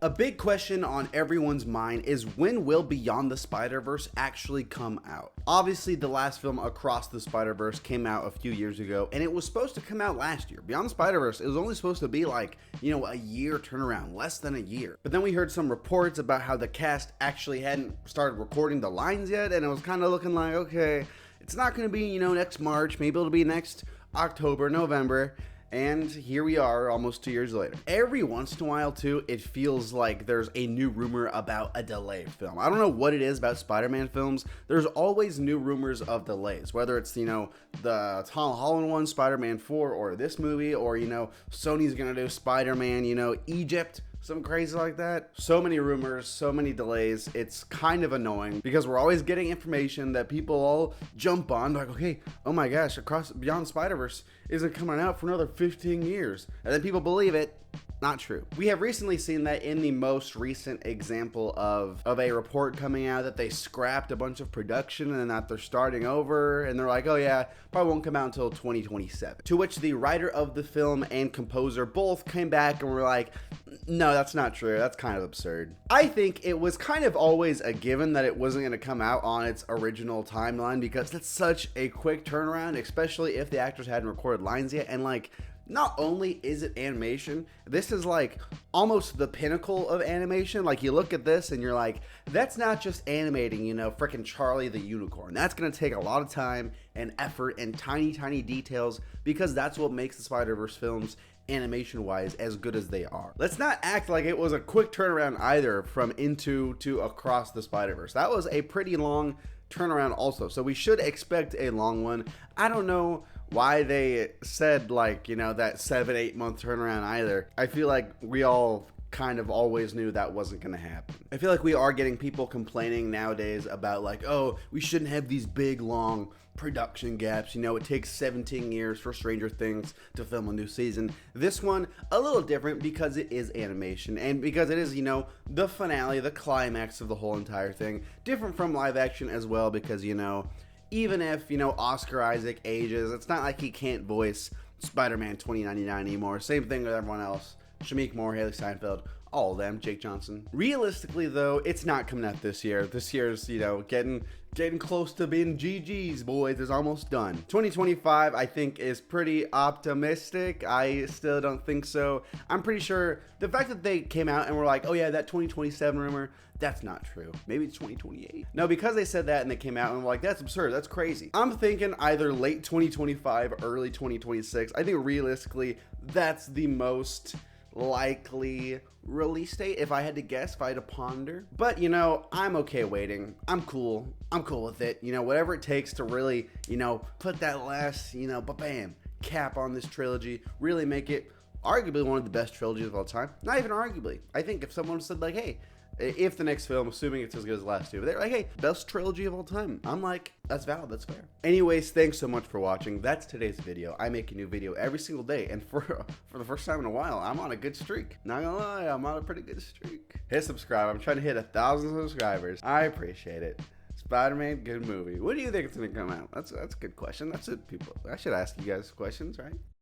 A big question on everyone's mind is when will Beyond the Spider-Verse actually come out? Obviously, the last film, Across the Spider-Verse, came out a few years ago, and it was supposed to come out last year. Beyond the Spider-Verse, it was only supposed to be like, a year turnaround, less than a year. But then we heard some reports about how the cast actually hadn't started recording the lines yet, and it was kind of looking like, okay, it's not going to be, next March, maybe it'll be next October, November. And here we are almost 2 years later. Every once in a while, too, it feels like there's a new rumor about a delayed film. I don't know what it is about Spider-Man films. There's always new rumors of delays, whether it's, the Tom Holland one, Spider-Man 4, or this movie, or, Sony's gonna do Spider-Man, Egypt. Something crazy like that. So many rumors, so many delays. It's kind of annoying because we're always getting information that people all jump on. Like, okay, oh my gosh, Beyond Spider-Verse isn't coming out for another 15 years. And then people believe it. Not true. We have recently seen that in the most recent example of a report coming out that they scrapped a bunch of production and that they're starting over, and they're like, oh yeah, probably won't come out until 2027. To which the writer of the film and composer both came back and were like, no, that's not true. That's kind of absurd. I think it was kind of always a given that it wasn't going to come out on its original timeline because that's such a quick turnaround, especially if the actors hadn't recorded lines yet. And not only is it animation, this is almost the pinnacle of animation. You look at this and you're like, that's not just animating, freaking Charlie the Unicorn. That's gonna take a lot of time and effort and tiny, tiny details because that's what makes the Spider-Verse films animation-wise as good as they are. Let's not act like it was a quick turnaround either from Into to Across the Spider-Verse. That was a pretty long turnaround also, so we should expect a long one. I don't know why they said that 7-8 month turnaround either. I feel like we all kind of always knew that wasn't going to happen. I feel like we are getting people complaining nowadays about oh, we shouldn't have these big long production gaps. It takes 17 years for Stranger Things to film a new season. This one a little different because it is animation and because it is the finale, the climax of the whole entire thing. Different from live action as well because even if, Oscar Isaac ages, it's not like he can't voice Spider-Man 2099 anymore. Same thing with everyone else. Shameik Moore, Haley Steinfeld, all of them, Jake Johnson. Realistically, though, it's not coming out this year. This year's, getting close to being GG's, boys. It's almost done. 2025, I think, is pretty optimistic. I still don't think so. I'm pretty sure the fact that they came out and were like, oh yeah, that 2027 rumor, that's not true. Maybe it's 2028. No, because they said that and they came out and were like, that's absurd. That's crazy. I'm thinking either late 2025, early 2026. I think realistically, that's the most likely release date if I had to guess, if I had to ponder. But I'm okay waiting. I'm cool with it. Whatever it takes to really put that last bam cap on this trilogy, really make it arguably one of the best trilogies of all time. Not even arguably. I think if someone said hey, if the next film, assuming it's as good as the last two, they're like, hey, best trilogy of all time, I'm like, that's valid, that's fair. Anyways, thanks so much for watching. That's today's video. I make a new video every single day, and for the first time in a while, I'm on a good streak. Not gonna lie, I'm on a pretty good streak. Hit subscribe. I'm trying to hit 1,000 subscribers. I appreciate it. Spider-Man, good movie. What do you think it's gonna come out? That's a good question. That's it, people. I should ask you guys questions, right?